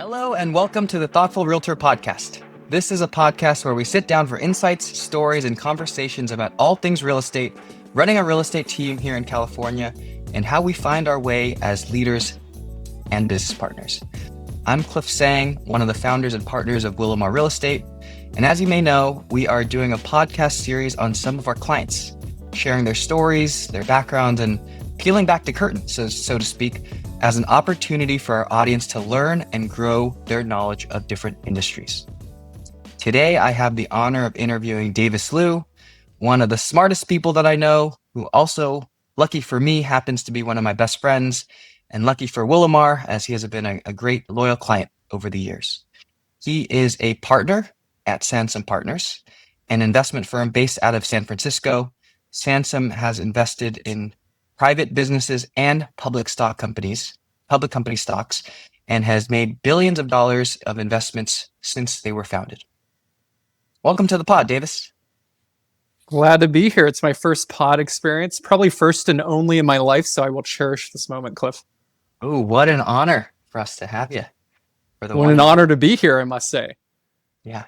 Hello, and welcome to the Thoughtful Realtor Podcast. This is a podcast where we sit down for insights, stories, and conversations about all things real estate, running a real estate team here in California, and how we find our way as leaders and business partners. I'm Cliff Sang, one of the founders and partners of Willamar Real Estate. And as you may know, we are doing a podcast series on some of our clients, sharing their stories, their backgrounds, and peeling back the curtain, so to speak, as an opportunity for our audience to learn and grow their knowledge of different industries. Today, I have the honor of interviewing Davis Liu, one of the smartest people that I know, who also, lucky for me, happens to be one of my best friends, and lucky for Willamar, as he has been a great loyal client over the years. He is a partner at Sansom Partners, an investment firm based out of San Francisco. Sansom has invested in private businesses and public company stocks, and has made billions of dollars of investments since they were founded. Welcome to the pod, Davis. Glad to be here. It's my first pod experience, probably first and only in my life, so I will cherish this moment, Cliff. Oh, what an honor for us to have you. What an honor to be here, I must say. Yeah.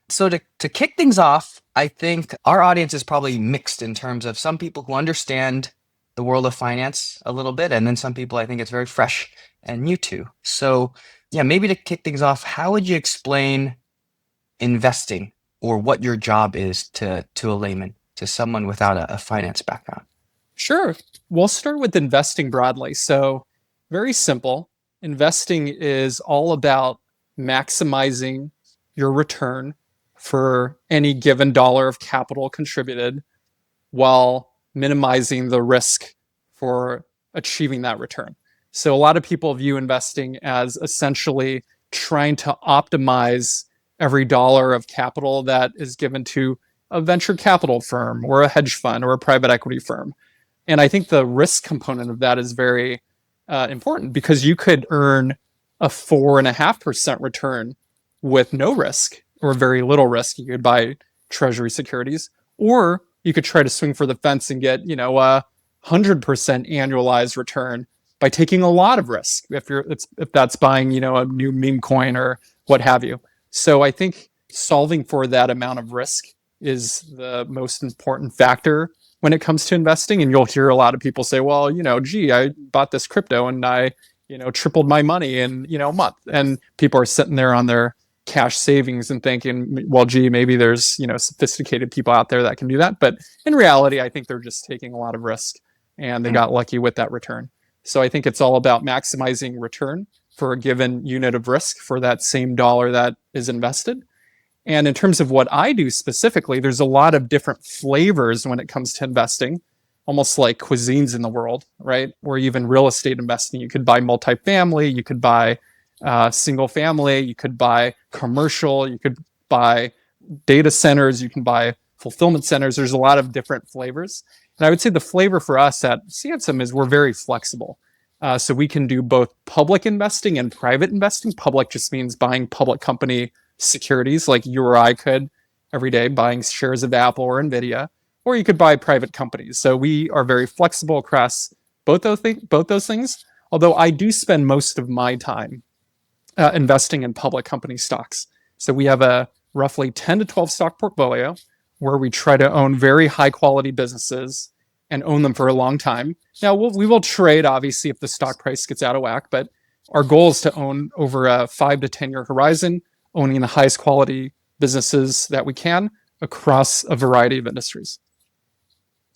So to kick things off, I think our audience is probably mixed in terms of some people who understand the world of finance a little bit, and then some people I think it's very fresh and new to. So yeah, maybe to kick things off, how would you explain investing or what your job is to a layman, to someone without a finance background? Sure. We'll start with investing broadly. So very simple. Investing is all about maximizing your return for any given dollar of capital contributed while minimizing the risk for achieving that return. So a lot of people view investing as essentially trying to optimize every dollar of capital that is given to a venture capital firm or a hedge fund or a private equity firm. And I think the risk component of that is very important, because you could earn a 4.5% return with no risk or very little risk. You could buy treasury securities, or you could try to swing for the fence and get, a 100% annualized return by taking a lot of risk. If that's buying, a new meme coin or what have you. So I think solving for that amount of risk is the most important factor when it comes to investing. And you'll hear a lot of people say, well, I bought this crypto and I, tripled my money in, a month. And people are sitting there on their cash savings and thinking, well, maybe there's, sophisticated people out there that can do that. But in reality, I think they're just taking a lot of risk and they got lucky with that return. So I think it's all about maximizing return for a given unit of risk for that same dollar that is invested. And in terms of what I do specifically, there's a lot of different flavors when it comes to investing, almost like cuisines in the world, right? Or even real estate investing. You could buy multifamily, you could buy single family, you could buy commercial, you could buy data centers, you can buy fulfillment centers. There's a lot of different flavors. And I would say the flavor for us at Sansom is we're very flexible. So we can do both public investing and private investing. Public just means buying public company securities like you or I could every day, buying shares of Apple or Nvidia, or you could buy private companies. So we are very flexible across both those things. Although I do spend most of my time investing in public company stocks. So we have a roughly 10 to 12 stock portfolio where we try to own very high quality businesses and own them for a long time. Now we will trade, obviously, if the stock price gets out of whack, but our goal is to own over a 5 to 10 year horizon, owning the highest quality businesses that we can across a variety of industries.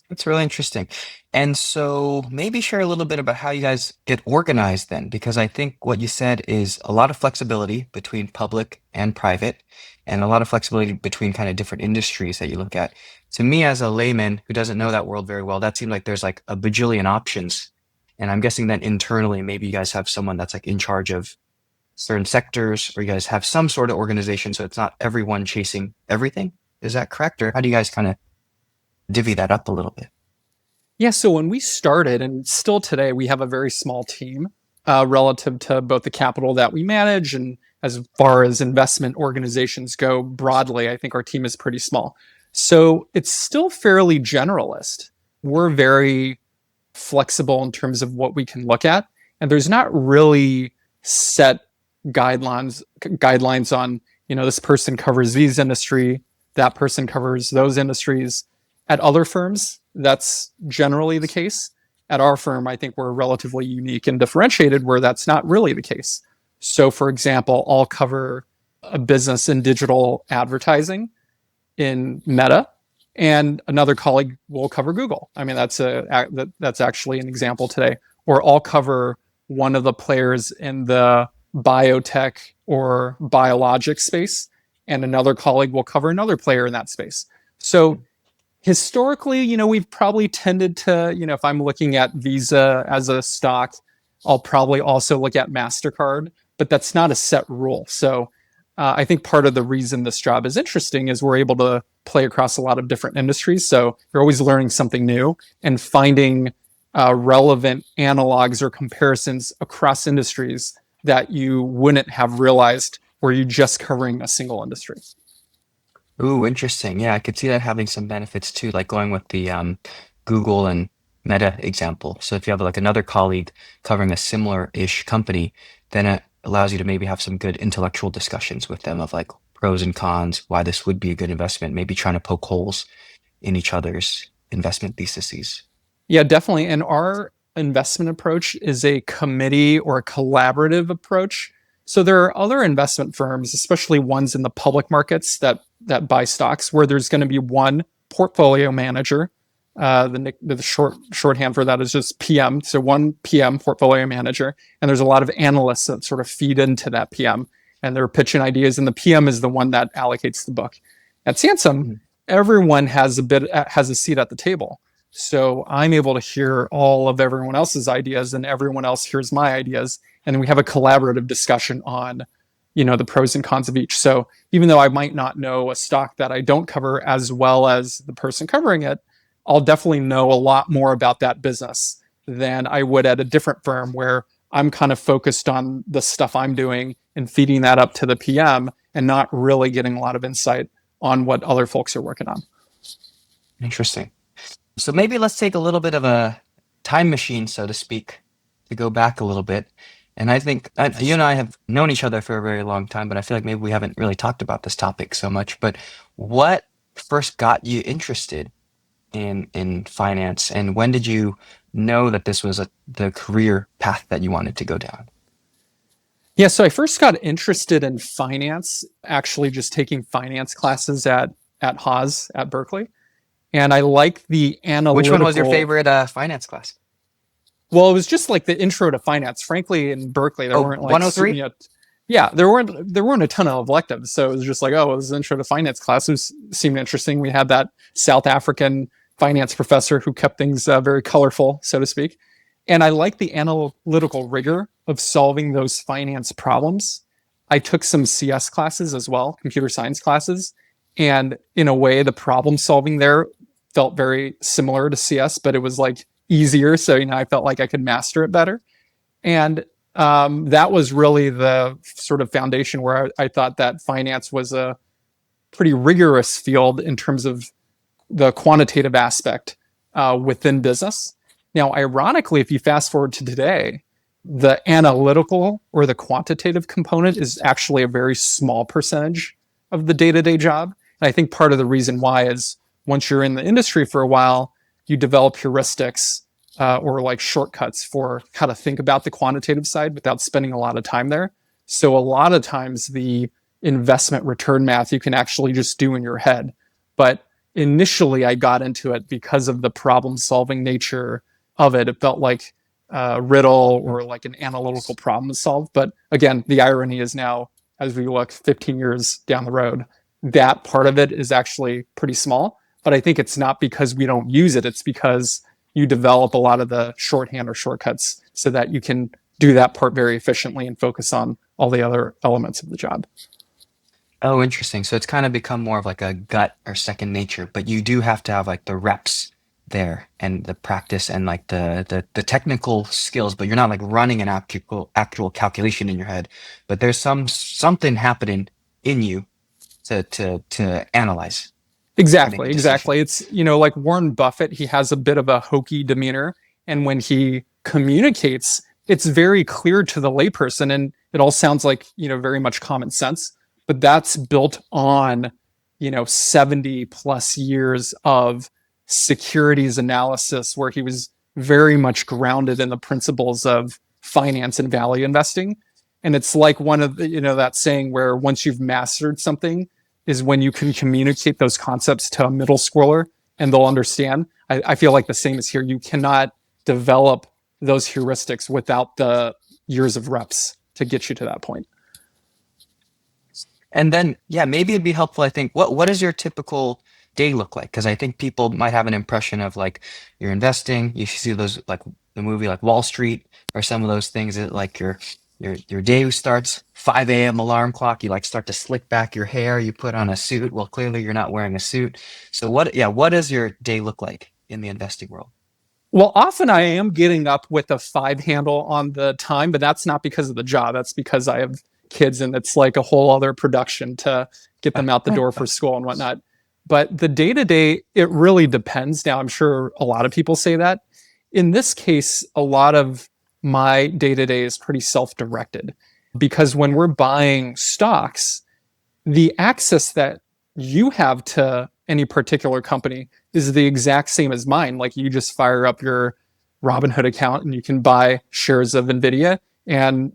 That's really interesting. And so maybe share a little bit about how you guys get organized then, because I think what you said is a lot of flexibility between public and private, and a lot of flexibility between kind of different industries that you look at. To me, as a layman who doesn't know that world very well, that seemed like there's like a bajillion options. And I'm guessing that internally, maybe you guys have someone that's like in charge of certain sectors, or you guys have some sort of organization so it's not everyone chasing everything. Is that correct? Or how do you guys kind of divvy that up a little bit? Yeah, so when we started, and still today, we have a very small team relative to both the capital that we manage, and as far as investment organizations go broadly, I think our team is pretty small. So it's still fairly generalist. We're very flexible in terms of what we can look at, and there's not really set guidelines on, this person covers these industry, that person covers those industries. At other firms, that's generally the case. At our firm, I think we're relatively unique and differentiated where that's not really the case. So, for example, I'll cover a business in digital advertising in Meta, and another colleague will cover Google. I mean, that's actually an example today. Or I'll cover one of the players in the biotech or biologic space, and another colleague will cover another player in that space. So historically, we've probably tended to, if I'm looking at Visa as a stock, I'll probably also look at MasterCard, but that's not a set rule. So I think part of the reason this job is interesting is we're able to play across a lot of different industries. So you're always learning something new and finding relevant analogs or comparisons across industries that you wouldn't have realized were you just covering a single industry. Ooh, interesting. Yeah, I could see that having some benefits too, like going with the Google and Meta example. So if you have like another colleague covering a similar-ish company, then it allows you to maybe have some good intellectual discussions with them of like pros and cons, why this would be a good investment, maybe trying to poke holes in each other's investment theses. Yeah, definitely. And our investment approach is a committee or a collaborative approach. So there are other investment firms, especially ones in the public markets that buy stocks, where there's going to be one portfolio manager. The shorthand for that is just PM. So one PM portfolio manager, and there's a lot of analysts that sort of feed into that PM, and they're pitching ideas. And the PM is the one that allocates the book. At Sansom, everyone has a seat at the table. So I'm able to hear all of everyone else's ideas, and everyone else hears my ideas, and we have a collaborative discussion on, the pros and cons of each. So even though I might not know a stock that I don't cover as well as the person covering it, I'll definitely know a lot more about that business than I would at a different firm where I'm kind of focused on the stuff I'm doing and feeding that up to the PM and not really getting a lot of insight on what other folks are working on. Interesting. So maybe let's take a little bit of a time machine, so to speak, to go back a little bit. And I think you and I have known each other for a very long time, but I feel like maybe we haven't really talked about this topic so much. But what first got you interested in finance, and when did you know that this was the career path that you wanted to go down? Yeah, so I first got interested in finance, actually just taking finance classes at Haas at Berkeley. And I like the analytical. Which one was your favorite finance class? Well, it was just like the intro to finance. Frankly, in Berkeley, there weren't like 103? Yeah, there weren't a ton of electives. So it was just like, oh, it was an intro to finance class. Seemed interesting. We had that South African finance professor who kept things very colorful, so to speak. And I like the analytical rigor of solving those finance problems. I took some CS classes as well, computer science classes. And in a way, the problem solving there felt very similar to CS, but it was like easier. So, I felt like I could master it better. And that was really the sort of foundation where I thought that finance was a pretty rigorous field in terms of the quantitative aspect within business. Now, ironically, if you fast forward to today, the analytical or the quantitative component is actually a very small percentage of the day-to-day job. And I think part of the reason why is once you're in the industry for a while, you develop heuristics or like shortcuts for how to think about the quantitative side without spending a lot of time there. So a lot of times the investment return math you can actually just do in your head. But initially I got into it because of the problem solving nature of it. It felt like a riddle or like an analytical problem to solve. But again, the irony is now, as we look 15 years down the road, that part of it is actually pretty small. But I think it's not because we don't use it. It's because you develop a lot of the shorthand or shortcuts so that you can do that part very efficiently and focus on all the other elements of the job. Oh, interesting. So it's kind of become more of like a gut or second nature, but you do have to have like the reps there and the practice and like the technical skills, but you're not like running an actual calculation in your head, but there's something happening in you to analyze. Exactly. It's, like Warren Buffett, he has a bit of a hokey demeanor. And when he communicates, it's very clear to the layperson. And It all sounds like, very much common sense, but that's built on, 70 plus years of securities analysis where he was very much grounded in the principles of finance and value investing. And it's like one of the, that saying where once you've mastered something is when you can communicate those concepts to a middle schooler and they'll understand. I feel like the same is here. You cannot develop those heuristics without the years of reps to get you to that point. And then, yeah, maybe it'd be helpful. I think what does your typical day look like? Because I think people might have an impression of like you're investing. You see those like the movie like Wall Street or some of those things that like your day starts 5 a.m. alarm clock. You like start to slick back your hair. You put on a suit. Well, clearly you're not wearing a suit. So what does your day look like in the investing world? Well, often I am getting up with a 5 handle on the time, but that's not because of the job. That's because I have kids and it's like a whole other production to get them out the door for school and whatnot. But the day to day, it really depends. Now, I'm sure a lot of people say that. In this case, a lot of my day to day is pretty self directed because when we're buying stocks, the access that you have to any particular company is the exact same as mine. Like you just fire up your Robinhood account and you can buy shares of Nvidia. And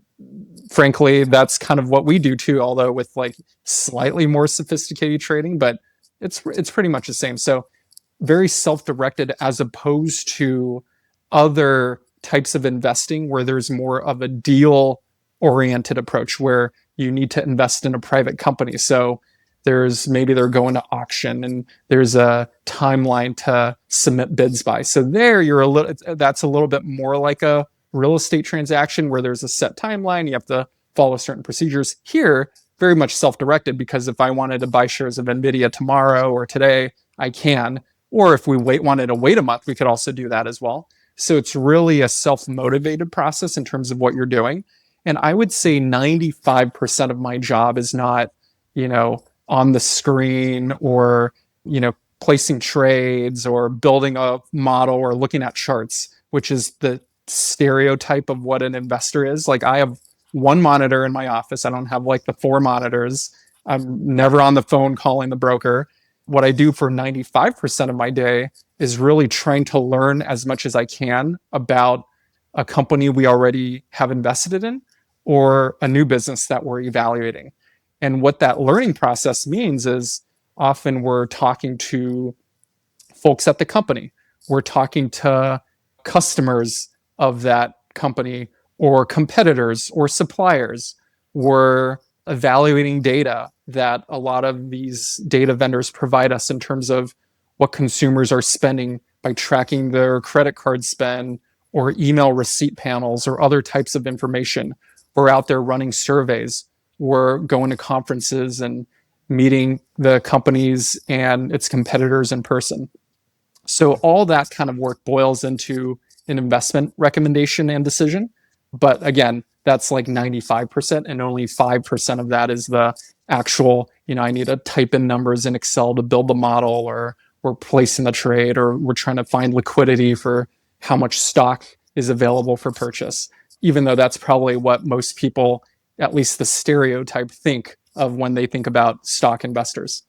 frankly, that's kind of what we do too, although with like slightly more sophisticated trading, but it's pretty much the same. So very self-directed as opposed to other types of investing where there's more of a deal oriented approach where you need to invest in a private company. So maybe they're going to auction and there's a timeline to submit bids by. So there that's a little bit more like a real estate transaction where there's a set timeline. You have to follow certain procedures. Here, very much self-directed because if I wanted to buy shares of Nvidia tomorrow or today, I can. Or if we wanted to wait a month, we could also do that as well. So it's really a self-motivated process in terms of what you're doing. And I would say 95% of my job is not, on the screen or, placing trades or building a model or looking at charts, which is the stereotype of what an investor is. Like I have one monitor in my office. I don't have like the 4 monitors. I'm never on the phone calling the broker. What I do for 95% of my day is really trying to learn as much as I can about a company we already have invested in or a new business that we're evaluating. And what that learning process means is often we're talking to folks at the company. We're talking to customers of that company or competitors or suppliers. We're evaluating data that a lot of these data vendors provide us in terms of what consumers are spending by tracking their credit card spend or email receipt panels or other types of information. We're out there running surveys. We're going to conferences and meeting the companies and its competitors in person. So all that kind of work boils into an investment recommendation and decision. But again, that's like 95%, and only 5% of that is the actual, I need to type in numbers in Excel to build the model, or we're placing the trade, or we're trying to find liquidity for how much stock is available for purchase, even though that's probably what most people, at least the stereotype, think of when they think about stock investors.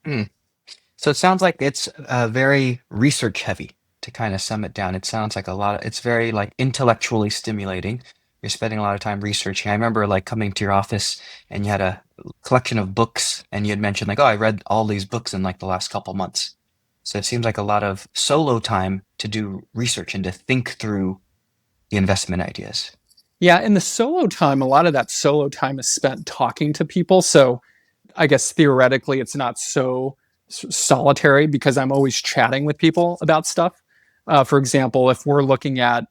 So it sounds like it's very research heavy to kind of sum it down. It sounds like it's very like intellectually stimulating. You're spending a lot of time researching. I remember like coming to your office and you had a collection of books and you had mentioned like, oh, I read all these books in like the last couple months. So it seems like a lot of solo time to do research and to think through the investment ideas. Yeah, in the solo time, a lot of that solo time is spent talking to people. So I guess theoretically it's not so solitary because I'm always chatting with people about stuff. For example, if we're looking at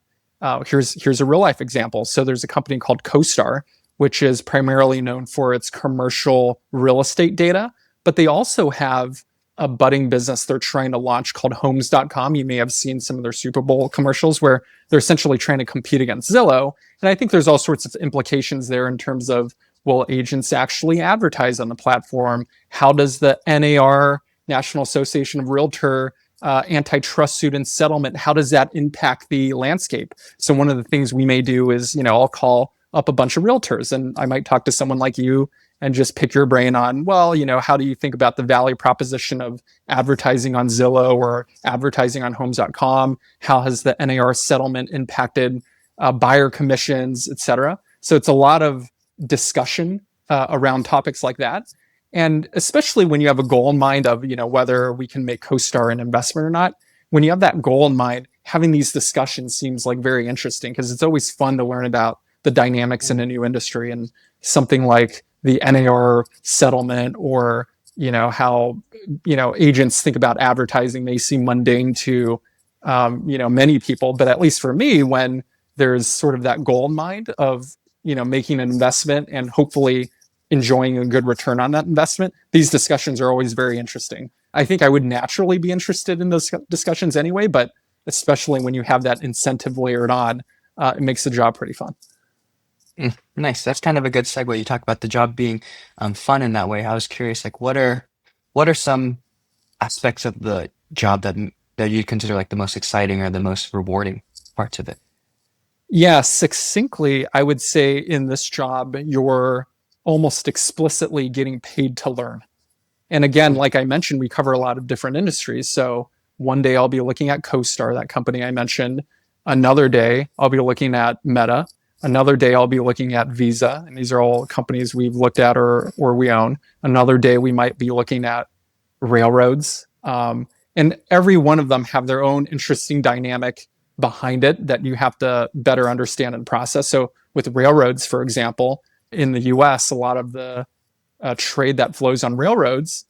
here's a real life example. So there's a company called CoStar, which is primarily known for its commercial real estate data, but they also have a budding business they're trying to launch called homes.com. You may have seen some of their Super Bowl commercials where they're essentially trying to compete against Zillow. And I think there's all sorts of implications there in terms of, will agents actually advertise on the platform? How does the NAR, National Association of Realtor, antitrust suit and settlement, how does that impact the landscape? So one of the things we may do is, I'll call up a bunch of realtors. And I might talk to someone like you and just pick your brain on, well, how do you think about the value proposition of advertising on Zillow or advertising on homes.com? How has the NAR settlement impacted buyer commissions, et cetera? So it's a lot of discussion around topics like that. And especially when you have a goal in mind of, whether we can make CoStar an investment or not, when you have that goal in mind, having these discussions seems like very interesting because it's always fun to learn about the dynamics in a new industry. And something like the NAR settlement or, how, agents think about advertising may seem mundane to, many people. But at least for me, when there's sort of that goal in mind of, making an investment and hopefully enjoying a good return on that investment, these discussions are always very interesting. I think I would naturally be interested in those discussions anyway, but especially when you have that incentive layered on, it makes the job pretty fun. Nice. That's kind of a good segue. You talk about the job being fun in that way. I was curious, like, what are some aspects of the job that you consider like the most exciting or the most rewarding parts of it? Yeah, succinctly, I would say in this job, you're almost explicitly getting paid to learn. And again, Mm. like I mentioned, we cover a lot of different industries. So one day I'll be looking at CoStar, that company I mentioned. Another day I'll be looking at Meta. Another day I'll be looking at Visa. And these are all companies we've looked at or we own. Another day we might be looking at railroads. And every one of them have their own interesting dynamic behind it that you have to better understand and process. So with railroads, for example, in the US, a lot of the trade that flows on railroads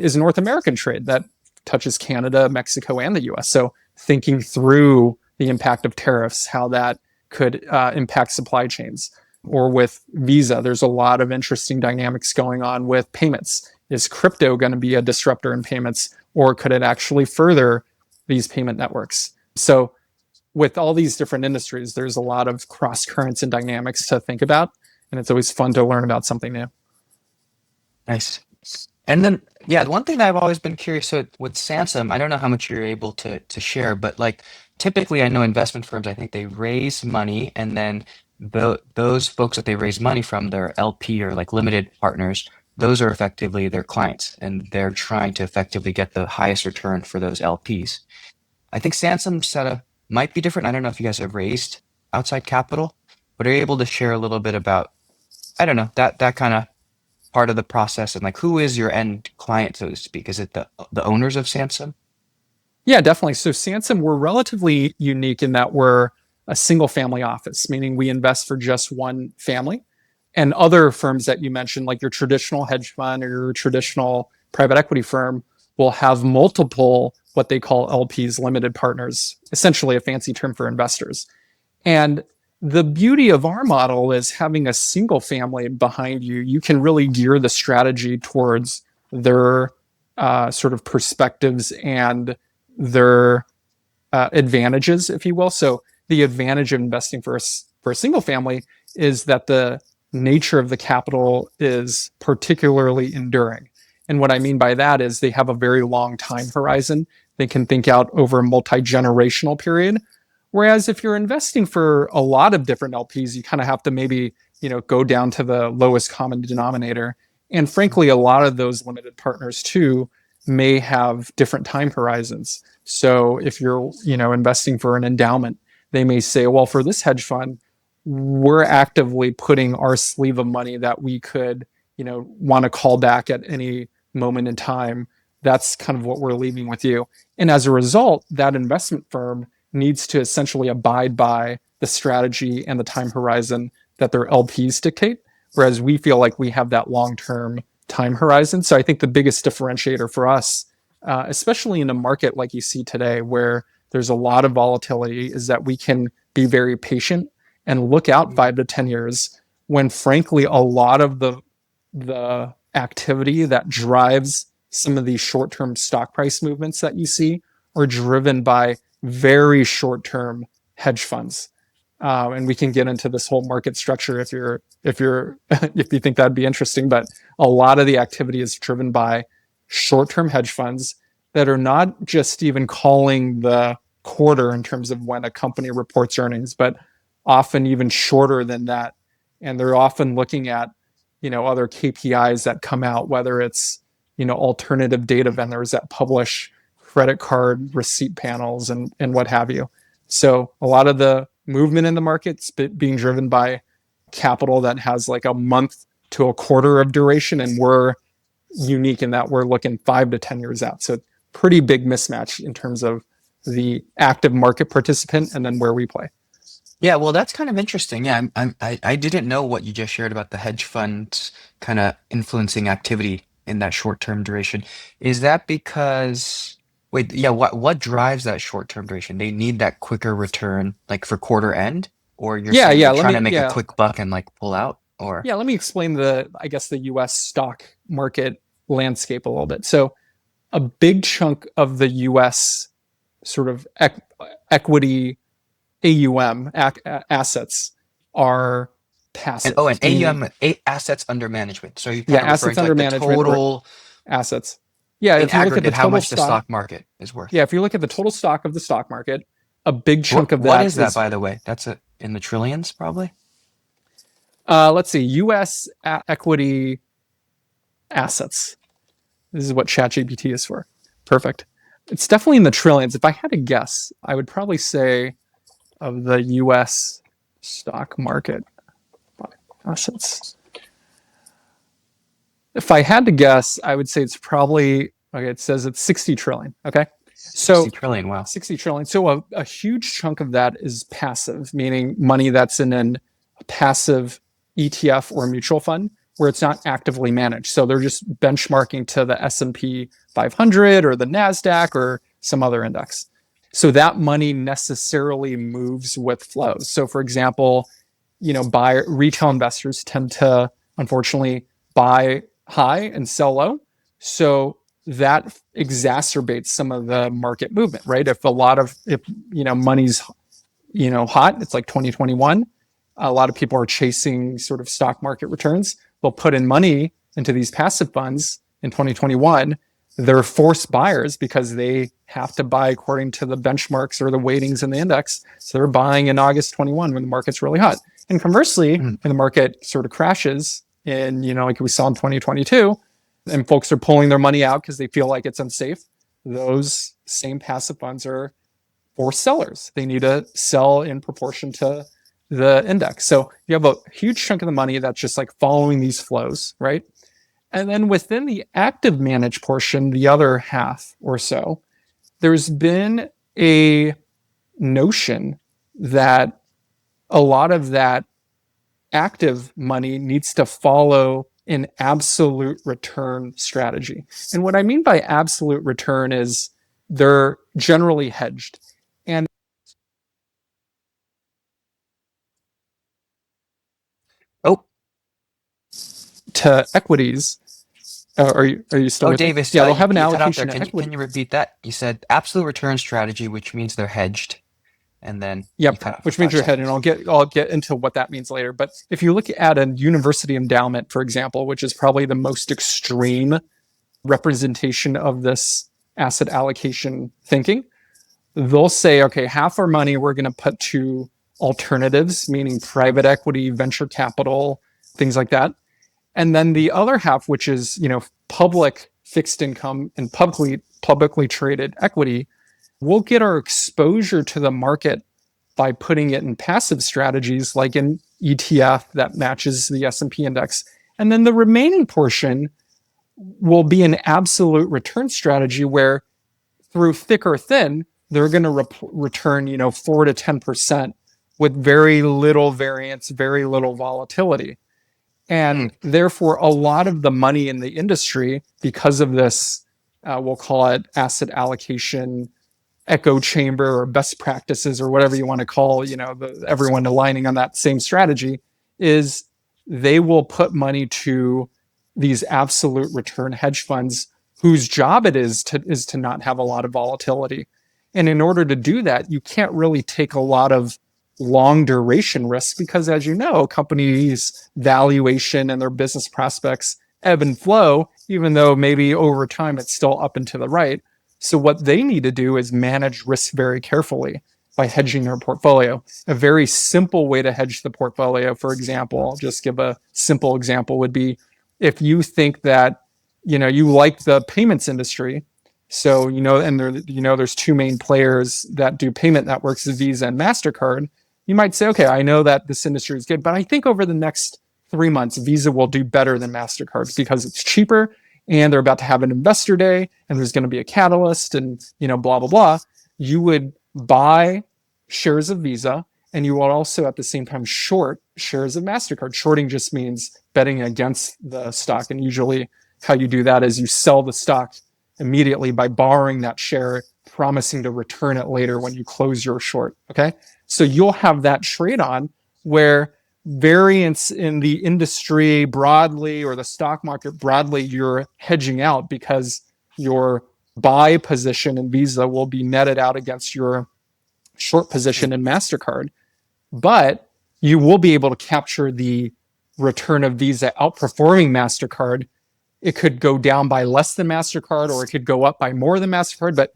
is North American trade that touches Canada, Mexico, and the US. So thinking through the impact of tariffs, how that could impact supply chains. Or with Visa, there's a lot of interesting dynamics going on with payments. Is crypto going to be a disruptor in payments, or could it actually further these payment networks? So with all these different industries, there's a lot of cross currents and dynamics to think about. And it's always fun to learn about something new. Nice. And then, yeah, one thing that I've always been curious with Sansom, I don't know how much you're able to share, but like typically I know investment firms, I think they raise money and then those folks that they raise money from, their LP or like limited partners, those are effectively their clients and they're trying to effectively get the highest return for those LPs. I think Sansom's setup might be different. I don't know if you guys have raised outside capital, but are you able to share a little bit about, I don't know, that kind of part of the process and like who is your end client, so to speak? Is it the owners of Sansom? Yeah, definitely. So Sansom, we're relatively unique in that we're a single family office, meaning we invest for just one family. And other firms that you mentioned, like your traditional hedge fund or your traditional private equity firm, will have multiple what they call LPs, limited partners, essentially a fancy term for investors. And the beauty of our model is having a single family behind you. You can really gear the strategy towards their sort of perspectives and their advantages, if you will. So the advantage of investing for a single family is that the nature of the capital is particularly enduring. And what I mean by that is they have a very long time horizon. They can think out over a multi-generational period. Whereas if you're investing for a lot of different LPs, you kind of have to maybe, go down to the lowest common denominator. And frankly, a lot of those limited partners too may have different time horizons. So if you're, investing for an endowment, they may say, well, for this hedge fund, we're actively putting our sleeve of money that we could, want to call back at any moment in time. That's kind of what we're leaving with you. And as a result, that investment firm needs to essentially abide by the strategy and the time horizon that their LPs dictate. Whereas we feel like we have that long-term time horizon. So I think the biggest differentiator for us, especially in a market like you see today, where there's a lot of volatility, is that we can be very patient and look out 5 to 10 years when frankly, a lot of the activity that drives some of these short-term stock price movements that you see are driven by very short-term hedge funds. And we can get into this whole market structure if you think that'd be interesting. But a lot of the activity is driven by short-term hedge funds that are not just even calling the quarter in terms of when a company reports earnings, but often even shorter than that. And they're often looking at, other KPIs that come out, whether it's, alternative data vendors that publish credit card receipt panels and what have you. So a lot of the movement in the market's being driven by capital that has like a month to a quarter of duration. And we're unique in that we're looking 5 to 10 years out. So pretty big mismatch in terms of the active market participant and then where we play. Yeah, well, that's kind of interesting. Yeah, I didn't know what you just shared about the hedge funds kind of influencing activity in that short-term duration. Is that because, wait, yeah, what drives that short-term duration? They need that quicker return, like for quarter end, or you're Yeah, saying yeah. they're Let trying to me make a yeah, quick buck and like pull out, or yeah. Let me explain the U.S. stock market landscape a little bit. So a big chunk of the U.S. sort of equity AUM assets are and oh, passive, and meaning assets under management. So you're kind yeah, of referring assets to under like the management or total assets. Yeah, in if you look at the aggregate, how total much the stock, stock market is worth. yeah, if you look at the total stock of the stock market, a big chunk of What that is that, is by the way? That's in the trillions, probably. let's see, U.S. equity assets. This is what ChatGPT is for. Perfect. It's definitely in the trillions. If I had to guess, I would probably say of the U.S. stock market assets. If I had to guess, I would say it's probably okay. It says it's 60 trillion. Okay, 60 so trillion. Wow. 60 trillion. So a huge chunk of that is passive, meaning money that's in a passive ETF or mutual fund where it's not actively managed. So they're just benchmarking to the S&P 500 or the Nasdaq or some other index. So that money necessarily moves with flows. So for example, retail investors tend to unfortunately buy high and sell low. So that exacerbates some of the market movement, right? If money's hot, it's like 2021. A lot of people are chasing sort of stock market returns. They'll put in money into these passive funds in 2021. They're forced buyers because they have to buy according to the benchmarks or the weightings in the index. So they're buying in August 21 when the market's really hot. And conversely, when the market sort of crashes in, like we saw in 2022, and folks are pulling their money out because they feel like it's unsafe, those same passive funds are for sellers. They need to sell in proportion to the index. So you have a huge chunk of the money that's just like following these flows, right? And then within the active managed portion, the other half or so, there's been a notion that a lot of that active money needs to follow an absolute return strategy. And what I mean by absolute return is they're generally hedged. And Oh, to equities, are you still oh, with me? Davis, Yeah, they'll you, have an you cut out there. allocation to Can you equity. repeat that? You said absolute return strategy, which means they're hedged, and then you Yep, cut out for which means five you're hedged, and seconds. I'll get into what that means later. But if you look at a university endowment, for example, which is probably the most extreme representation of this asset allocation thinking, they'll say, okay, half our money we're going to put to alternatives, meaning private equity, venture capital, things like that. And then the other half, which is, public fixed income and publicly traded equity, we'll get our exposure to the market by putting it in passive strategies like an ETF that matches the S&P index. And then the remaining portion will be an absolute return strategy where through thick or thin, they're going to return, 4 to 10% with very little variance, very little volatility. And Mm. therefore, a lot of the money in the industry, because of this, we'll call it asset allocation echo chamber or best practices or whatever you want to call, everyone aligning on that same strategy, is they will put money to these absolute return hedge funds whose job it is to not have a lot of volatility. And in order to do that, you can't really take a lot of long duration risks because, as you know, companies' valuation and their business prospects ebb and flow, even though maybe over time it's still up and to the right. So what they need to do is manage risk very carefully. by hedging their portfolio. A very simple way to hedge the portfolio, for example, I'll just give a simple example, would be if you think that, you like the payments industry. So, and there's two main players that do payment networks, Visa and MasterCard. You might say, okay, I know that this industry is good, but I think over the next 3 months, Visa will do better than MasterCard because it's cheaper and they're about to have an investor day and there's going to be a catalyst and, blah, blah, blah. You would buy shares of Visa and you will also at the same time short shares of MasterCard. Shorting just means betting against the stock. And usually how you do that is you sell the stock immediately by borrowing that share, promising to return it later when you close your short. Okay. So you'll have that trade on where variance in the industry broadly or the stock market broadly, you're hedging out because your buy position in Visa will be netted out against your short position in MasterCard. But you will be able to capture the return of Visa outperforming MasterCard. It could go down by less than MasterCard or it could go up by more than MasterCard. But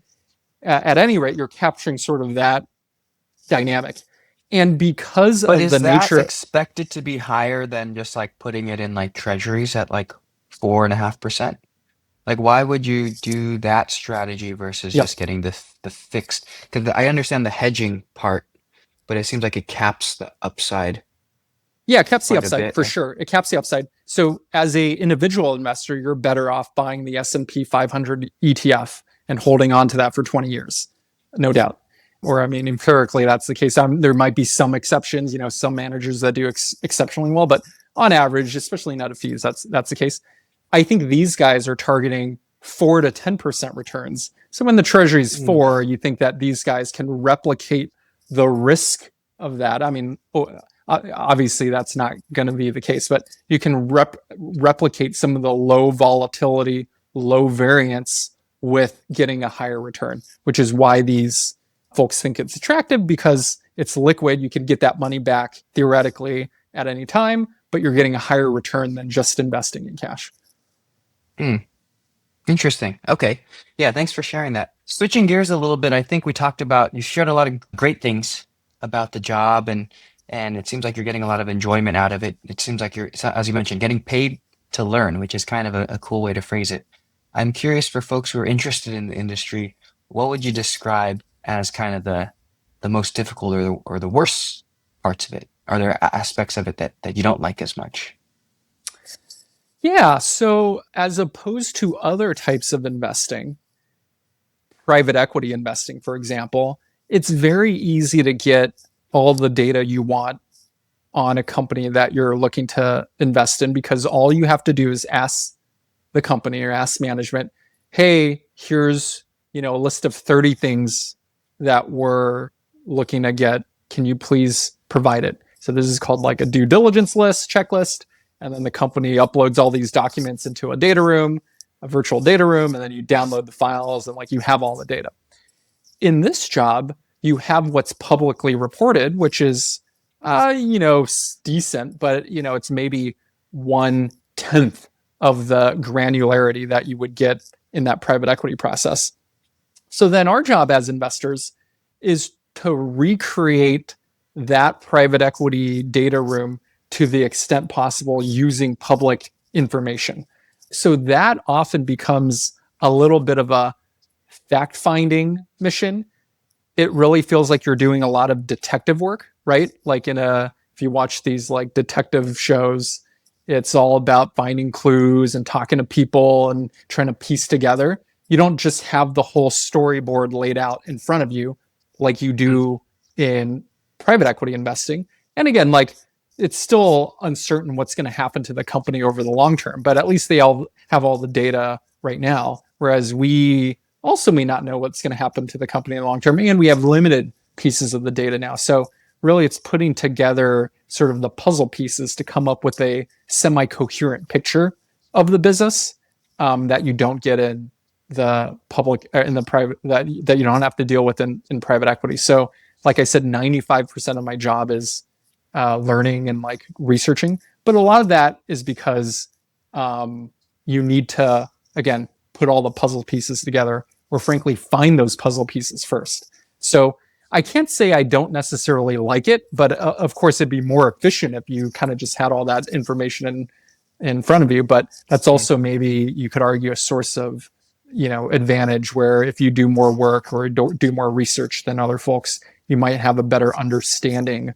at any rate, you're capturing sort of that dynamic. And because But of the is that nature, expected to be higher than just like putting it in like treasuries at like 4.5%? Like, why would you do that strategy versus yeah, just getting the fixed? Because I understand the hedging part, but it seems like it caps the upside yeah, it caps the quite a upside bit. for sure. It caps the upside. So as a individual investor, you're better off buying the S&P 500 ETF and holding on to that for 20 years, no doubt. Or I mean, empirically, that's the case. There might be some exceptions, some managers that do exceptionally well, but on average, especially net of fees, that's the case. I think these guys are targeting 4 to 10% returns. So when the treasury is 4, you think that these guys can replicate the risk of that. I mean, obviously that's not going to be the case, but you can replicate some of the low volatility, low variance with getting a higher return, which is why these folks think it's attractive because it's liquid. You can get that money back theoretically at any time, but you're getting a higher return than just investing in cash. Interesting. Okay. Yeah, thanks for sharing that. Switching gears a little bit, I think we talked about you shared a lot of great things about the job and it seems like you're getting a lot of enjoyment out of it. It seems like you're, as you mentioned, getting paid to learn, which is kind of a cool way to phrase it. I'm curious for folks who are interested in the industry, what would you describe as kind of the most difficult or the worst parts of it? Are there aspects of it that you don't like as much? Yeah. So as opposed to other types of investing, private equity investing, for example, it's very easy to get all the data you want on a company that you're looking to invest in because all you have to do is ask the company or ask management, hey, here's a list of 30 things that we're looking to get. Can you please provide it? So this is called like a due diligence list, checklist. And then the company uploads all these documents into a data room, a virtual data room, and then you download the files and like you have all the data. In this job, you have what's publicly reported, which is, decent, but it's maybe 1/10 of the granularity that you would get in that private equity process. So then our job as investors is to recreate that private equity data room to the extent possible using public information. So that often becomes a little bit of a fact-finding mission. It really feels like you're doing a lot of detective work, right? Like if you watch these like detective shows, it's all about finding clues and talking to people and trying to piece together. You don't just have the whole storyboard laid out in front of you like you do in private equity investing. And again, like it's still uncertain what's going to happen to the company over the long term, but at least they all have all the data right now. Whereas we also may not know what's going to happen to the company in the long term, and we have limited pieces of the data now. So really it's putting together sort of the puzzle pieces to come up with a semi-coherent picture of the business that you don't get in the public, in the private, that you don't have to deal with in private equity. So like I said, 95% of my job is learning and like researching, but a lot of that is because you need to, again, put all the puzzle pieces together or frankly find those puzzle pieces first. So I can't say I don't necessarily like it, but of course it'd be more efficient if you kind of just had all that information in front of you. But that's also maybe you could argue a source of, advantage where if you do more work or do more research than other folks, you might have a better understanding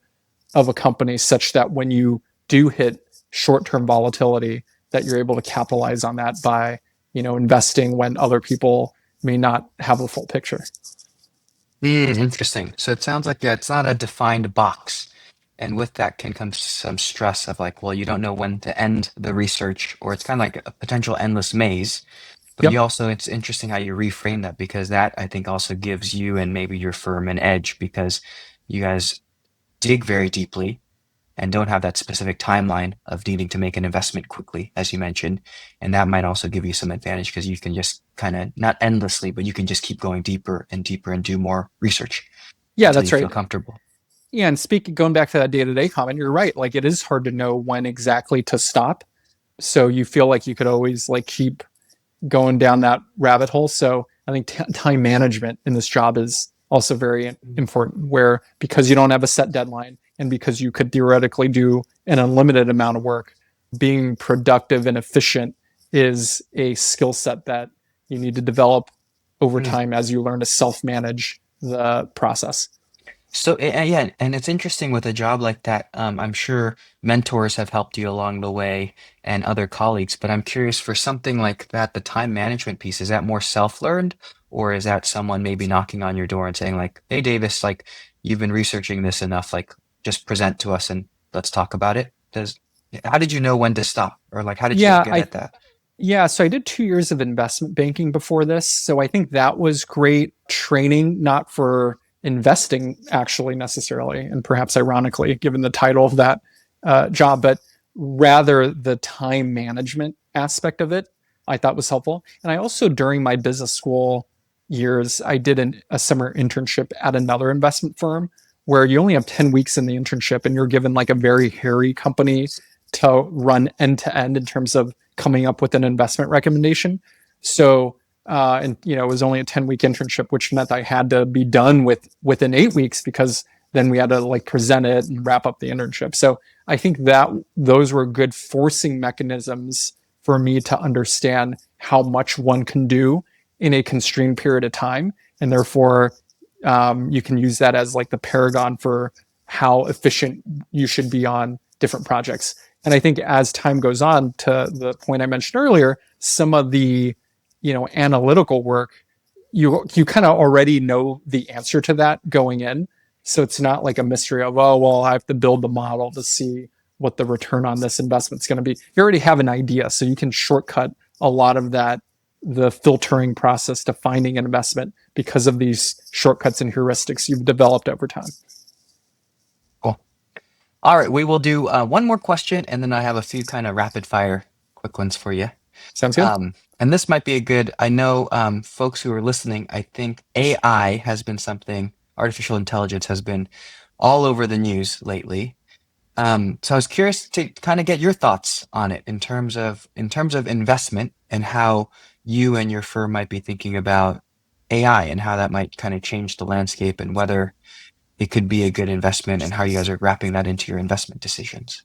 of a company such that when you do hit short-term volatility, that you're able to capitalize on that by, investing when other people may not have a full picture. Interesting. So it sounds like it's not a defined box. And with that can come some stress of like, well, you don't know when to end the research, or it's kind of like a potential endless maze. But Yep. you also, it's interesting how you reframe that, because that I think also gives you and maybe your firm an edge, because you guys dig very deeply and don't have that specific timeline of needing to make an investment quickly, as you mentioned. And that might also give you some advantage because you can just kind of, not endlessly, but you can just keep going deeper and deeper and do more research Yeah, until that's you feel right. comfortable. Yeah, and going back to that day-to-day comment, you're right. Like it is hard to know when exactly to stop. So you feel like you could always like keep going down that rabbit hole. So I think time management in this job is also very important, where because you don't have a set deadline and because you could theoretically do an unlimited amount of work, being productive and efficient is a skill set that you need to develop over Mm. time as you learn to self-manage the process. So yeah, and it's interesting with a job like that. I'm sure mentors have helped you along the way and other colleagues, but I'm curious for something like that, the time management piece, is that more self-learned, or is that someone maybe knocking on your door and saying like, "Hey, Davis, like you've been researching this enough, like just present to us and let's talk about it." How did you know when to stop, or like how did you get Yeah, good I at that? Yeah, so I did 2 years of investment banking before this. So I think that was great training, not for investing actually necessarily, and perhaps ironically, given the title of that job, but rather the time management aspect of it, I thought was helpful. And I also, during my business school years, I did a summer internship at another investment firm where you only have 10 weeks in the internship and you're given like a very hairy company to run end to end in terms of coming up with an investment recommendation. So, and it was only a 10-week internship, which meant I had to be done within 8 weeks because then we had to like present it and wrap up the internship. So I think that those were good forcing mechanisms for me to understand how much one can do in a constrained period of time, and therefore you can use that as like the paragon for how efficient you should be on different projects. And I think as time goes on, to the point I mentioned earlier, some of the analytical work, you kind of already know the answer to that going in. So it's not like a mystery of, oh well, I have to build the model to see what the return on this investment is going to be. You already have an idea, so you can shortcut a lot of that, the filtering process to finding an investment because of these shortcuts and heuristics you've developed over time. Cool. All right, we will do one more question, and then I have a few kind of rapid fire quick ones for you. Sounds good. And this might be a good, I know folks who are listening, I think AI has been something, artificial intelligence has been all over the news lately. So I was curious to kind of get your thoughts on it in terms of investment, and how you and your firm might be thinking about AI and how that might kind of change the landscape, and whether it could be a good investment, and how you guys are wrapping that into your investment decisions.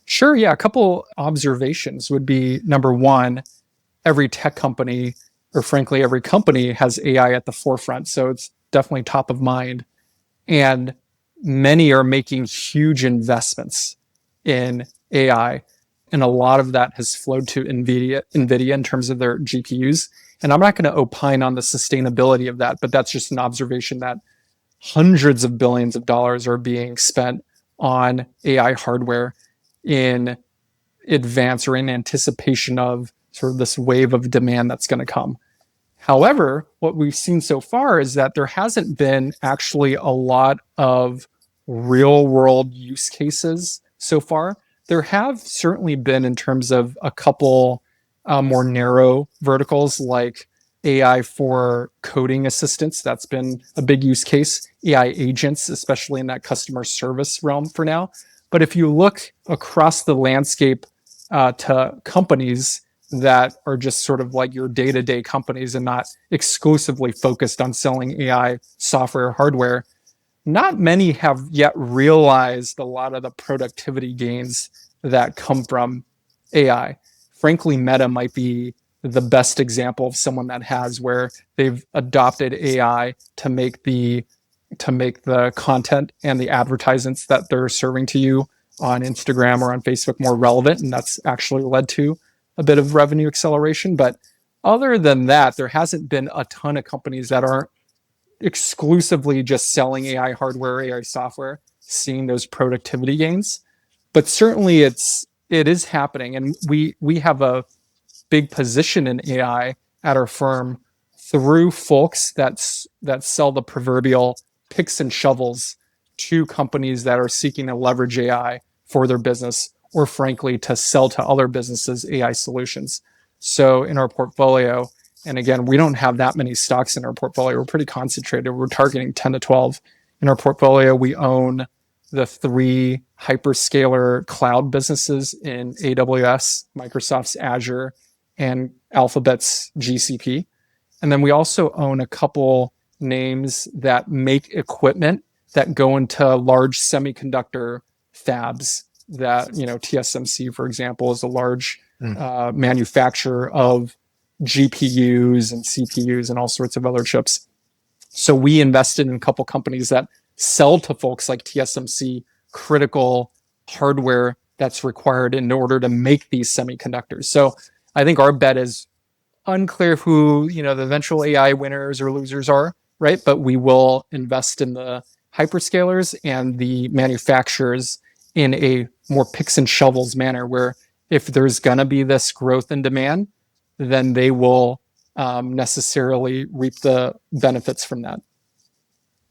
Sure. Yeah. A couple observations would be: number one, every tech company, or frankly, every company has AI at the forefront. So it's definitely top of mind. And many are making huge investments in AI. And a lot of that has flowed to NVIDIA in terms of their GPUs. And I'm not going to opine on the sustainability of that, but that's just an observation that hundreds of billions of dollars are being spent on AI hardware in advance or in anticipation of sort of this wave of demand that's going to come. However, what we've seen so far is that there hasn't been actually a lot of real world use cases so far. There have certainly been in terms of a couple more narrow verticals like AI for coding assistance. That's been a big use case. AI agents, especially in that customer service realm for now. But if you look across the landscape to companies that are just sort of like your day-to-day companies and not exclusively focused on selling AI software or hardware, not many have yet realized a lot of the productivity gains that come from AI. Frankly, Meta might be the best example of someone that has, where they've adopted AI to make the content and the advertisements that they're serving to you on Instagram or on Facebook more relevant, and that's actually led to a bit of revenue acceleration. But other than that, there hasn't been a ton of companies that are exclusively just selling AI hardware, AI software, seeing those productivity gains. But certainly it is happening, and we have a big position in AI at our firm through folks that sell the proverbial picks and shovels to companies that are seeking to leverage AI for their business, or frankly to sell to other businesses AI solutions. So in our portfolio, and again, we don't have that many stocks in our portfolio. We're pretty concentrated. We're targeting 10 to 12. In our portfolio, we own the three hyperscaler cloud businesses in AWS, Microsoft's Azure, and Alphabet's GCP. And then we also own a couple names that make equipment that go into large semiconductor fabs. That, TSMC, for example, is a large manufacturer of GPUs and CPUs and all sorts of other chips. So we invested in a couple companies that sell to folks like TSMC critical hardware that's required in order to make these semiconductors. So I think our bet is unclear who, the eventual AI winners or losers are, right? But we will invest in the hyperscalers and the manufacturers in a more picks and shovels manner, where if there's going to be this growth in demand, then they will necessarily reap the benefits from that.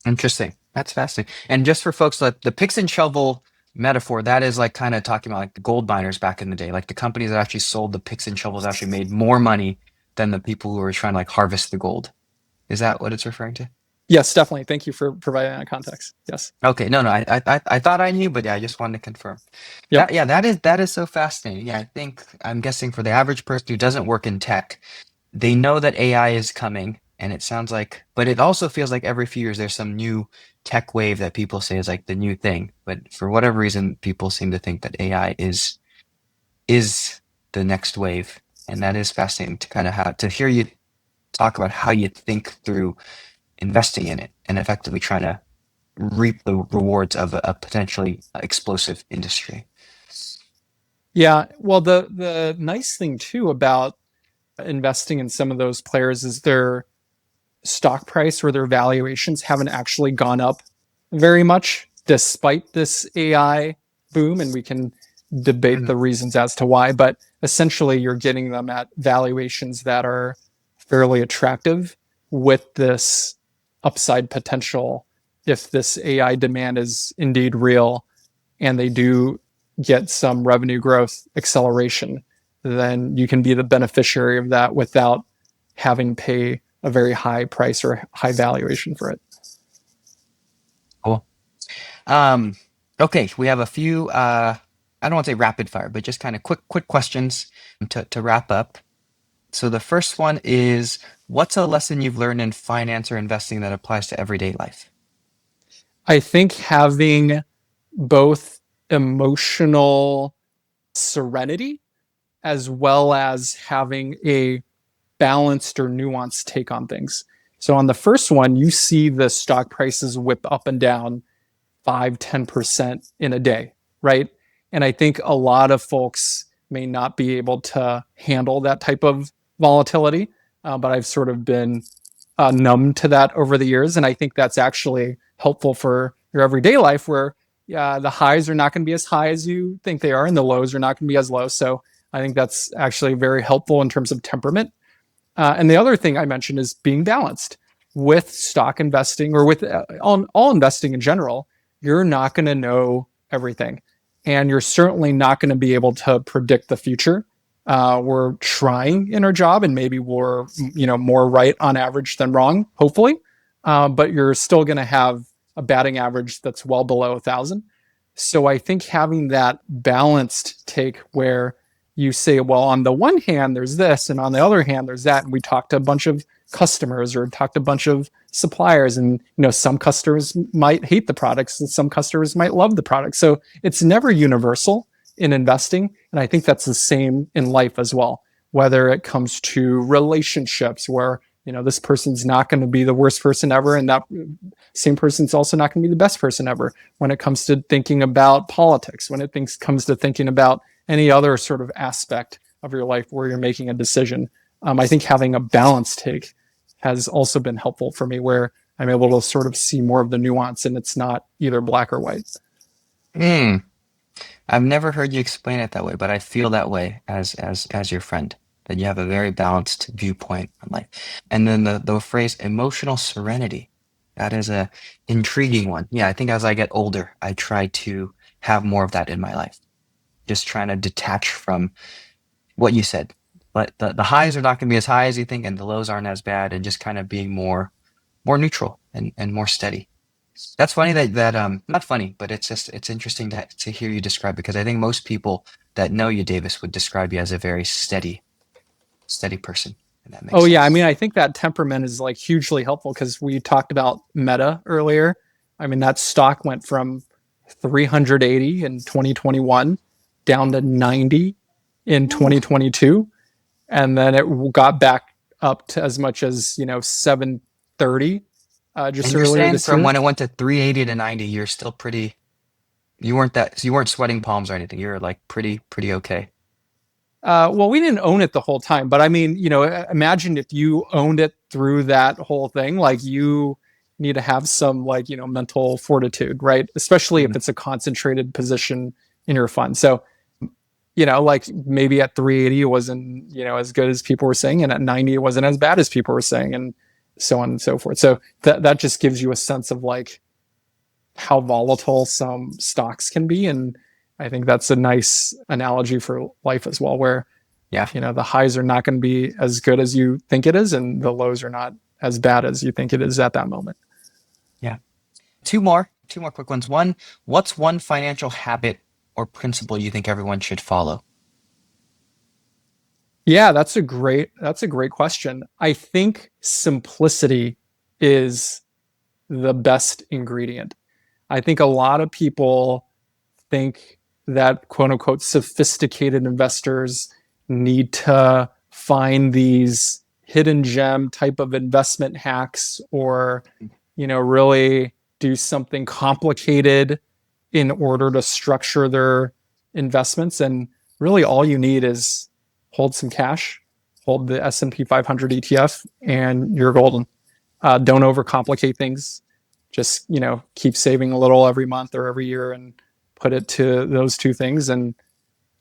Interesting. That's fascinating. And just for folks, like the picks and shovel metaphor, that is like kind of talking about like the gold miners back in the day, like the companies that actually sold the picks and shovels actually made more money than the people who were trying to like harvest the gold. Is that what it's referring to? Yes, definitely. Thank you for providing that context. Yes. Okay. No, I thought I knew, but yeah, I just wanted to confirm. Yep. That is so fascinating. Yeah, I'm guessing for the average person who doesn't work in tech, they know that AI is coming, and it sounds like, but it also feels like every few years there's some new tech wave that people say is like the new thing. But for whatever reason, people seem to think that AI is the next wave, and that is fascinating to kind of have to hear you talk about how you think through investing in it and effectively trying to reap the rewards of a potentially explosive industry. Yeah. Well, the nice thing too about investing in some of those players is their stock price or their valuations haven't actually gone up very much despite this AI boom. And we can debate the reasons as to why, but essentially you're getting them at valuations that are fairly attractive with this upside potential. If this AI demand is indeed real and they do get some revenue growth acceleration, then you can be the beneficiary of that without having to pay a very high price or high valuation for it. Cool. Okay, we have a few I don't want to say rapid fire, but just kind of quick questions to wrap up. So the first one is, what's a lesson you've learned in finance or investing that applies to everyday life? I think having both emotional serenity as well as having a balanced or nuanced take on things. So on the first one, you see the stock prices whip up and down 5-10% in a day, right? And I think a lot of folks may not be able to handle that type of volatility, but I've sort of been numb to that over the years. And I think that's actually helpful for your everyday life, where the highs are not going to be as high as you think they are, and the lows are not going to be as low. So I think that's actually very helpful in terms of temperament. And the other thing I mentioned is being balanced with stock investing, or with all investing in general. You're not going to know everything, and you're certainly not going to be able to predict the future. We're trying in our job, and maybe we're more right on average than wrong, hopefully. But you're still going to have a batting average that's well below 1,000. So I think having that balanced take, where you say, well, on the one hand, there's this, and on the other hand, there's that. And we talked to a bunch of customers or talked to a bunch of suppliers, and some customers might hate the products and some customers might love the products. So it's never universal in investing. And I think that's the same in life as well, whether it comes to relationships where this person's not going to be the worst person ever, and that same person's also not going to be the best person ever. When it comes to thinking about politics, when it comes to thinking about any other sort of aspect of your life where you're making a decision, I think having a balanced take has also been helpful for me, where I'm able to sort of see more of the nuance, and it's not either black or white. Hmm. I've never heard you explain it that way, but I feel that way as your friend, that you have a very balanced viewpoint on life. And then the phrase emotional serenity, that is a intriguing one. Yeah, I think as I get older, I try to have more of that in my life. Just trying to detach from what you said. But the highs are not going to be as high as you think, and the lows aren't as bad, and just kind of being more neutral and more steady. That's funny that not funny, but it's interesting to hear you describe, because I think most people that know you, Davis, would describe you as a very steady person, and that Oh makes yeah, I sense. mean, I think that temperament is like hugely helpful because we talked about Meta earlier. I mean, that stock went from 380 in 2021 down to 90 in Ooh. 2022, and then it got back up to as much as 730 And just you're earlier saying this from year. when it went to 380 to 90, you're still pretty. You weren't sweating palms or anything. You were like pretty okay. Well, we didn't own it the whole time, but I mean, imagine if you owned it through that whole thing. Like, you need to have some, like, mental fortitude, right? Especially if Mhm. it's a concentrated position in your fund. So, like, maybe at 380 it wasn't as good as people were saying, and at 90 it wasn't as bad as people were saying, and so on and so forth. So that just gives you a sense of like how volatile some stocks can be. And I think that's a nice analogy for life as well, where Yeah, the highs are not going to be as good as you think it is, and the lows are not as bad as you think it is at that moment. yeah. Two more quick ones. One, what's one financial habit or principle you think everyone should follow? Yeah, that's a great question. I think simplicity is the best ingredient. I think a lot of people think that quote unquote sophisticated investors need to find these hidden gem type of investment hacks, or really do something complicated in order to structure their investments. And really all you need is hold some cash, hold the S&P 500 ETF, and you're golden. Don't overcomplicate things. Just keep saving a little every month or every year, and put it to those two things, and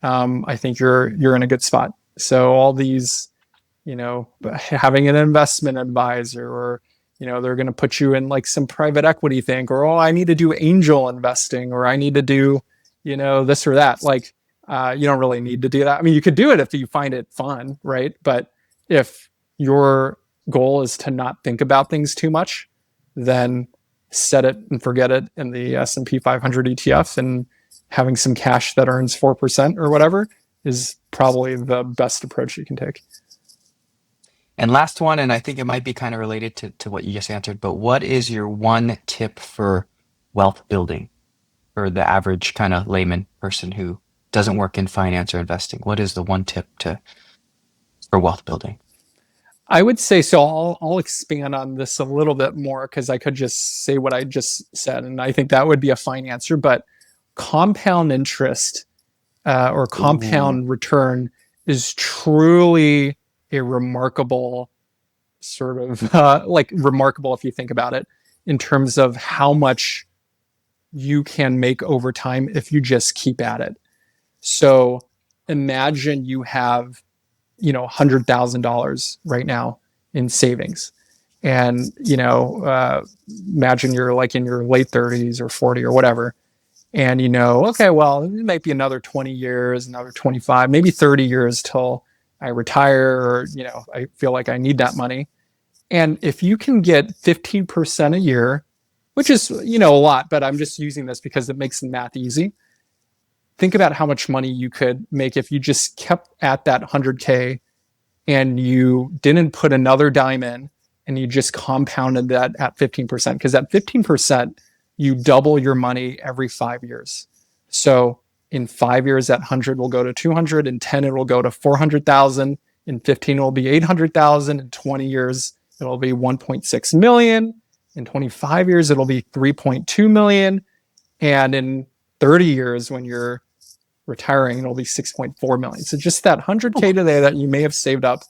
I think you're in a good spot. So all these, having an investment advisor, or they're going to put you in like some private equity thing, or I need to do angel investing, or I need to do this or that. Like, you don't really need to do that. I mean, you could do it if you find it fun, right? But if your goal is to not think about things too much, then set it and forget it in the S&P 500 ETF, and having some cash that earns 4% or whatever is probably the best approach you can take. And last one, and I think it might be kind of related to what you just answered, but what is your one tip for wealth building for the average kind of layman person who doesn't work in finance or investing? What is the one tip to for wealth building? I would say so. I'll expand on this a little bit more because I could just say what I just said, and I think that would be a fine answer. But compound interest, or Ooh. compound return, is truly a remarkable sort of like remarkable if you think about it, in terms of how much you can make over time if you just keep at it. So imagine you have $100,000 right now in savings, and imagine you're like in your late 30s or 40 or whatever, and okay, well, it might be another 20 years, another 25, maybe 30 years till I retire, or I feel like I need that money. And if you can get 15% a year, which is a lot, but I'm just using this because it makes the math easy. think about how much money you could make if you just kept at that 100K and you didn't put another dime in and you just compounded that at 15%. Because at 15%, you double your money every 5 years. So in 5 years, that 100 will go to 200. In 10, it will go to 400,000. In 15, it will be 800,000. In 20 years, it'll be 1.6 million. In 25 years, it'll be 3.2 million. And in 30 years, when you're retiring, it'll be 6.4 million. So just that 100K today that you may have saved up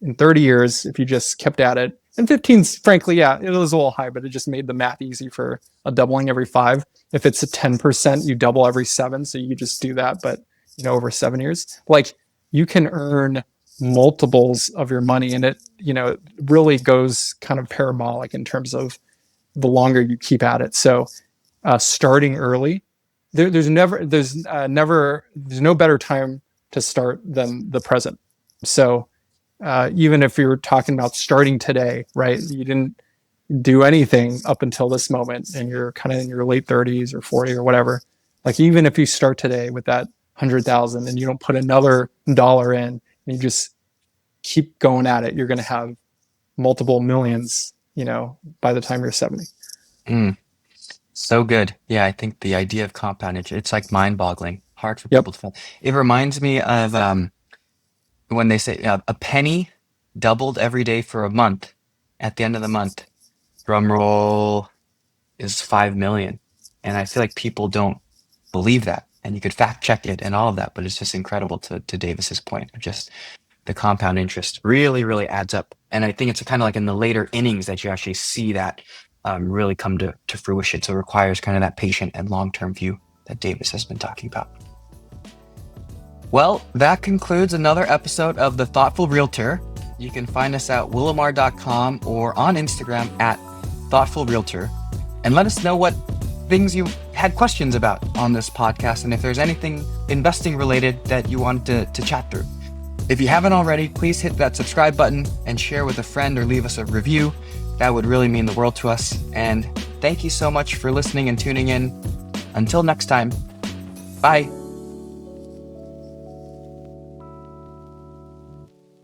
in 30 years, if you just kept at it. And 15's, frankly, yeah, it was a little high, but it just made the math easy for a doubling every 5. If it's a 10%, you double every 7. So you just do that, but over 7 years, like you can earn multiples of your money, and it, it really goes kind of parabolic in terms of the longer you keep at it. So starting early, there's no better time to start than the present. So even if you're talking about starting today, right? You didn't do anything up until this moment and you're kind of in your late 30s or 40 or whatever. Like even if you start today with that 100,000 and you don't put another dollar in and you just keep going at it, you're going to have multiple millions, by the time you're 70. So good. Yeah, I think the idea of compounding, it's like mind-boggling, hard for people to find. It reminds me of when they say a penny doubled every day for a month. At the end of the month, drum roll, is 5 million. And I feel like people don't believe that. And you could fact check it and all of that, but it's just incredible to Davis's point of just the compound interest really, really adds up. And I think it's kind of like in the later innings that you actually see that really come to fruition. So it requires kind of that patient and long-term view that Davis has been talking about. Well, that concludes another episode of The Thoughtful Realtor. You can find us at willamar.com or on Instagram at Thoughtful Realtor. And let us know what things you had questions about on this podcast, and if there's anything investing related that you wanted to chat through. If you haven't already, please hit that subscribe button and share with a friend or leave us a review. That would really mean the world to us. And thank you so much for listening and tuning in. Until next time, bye.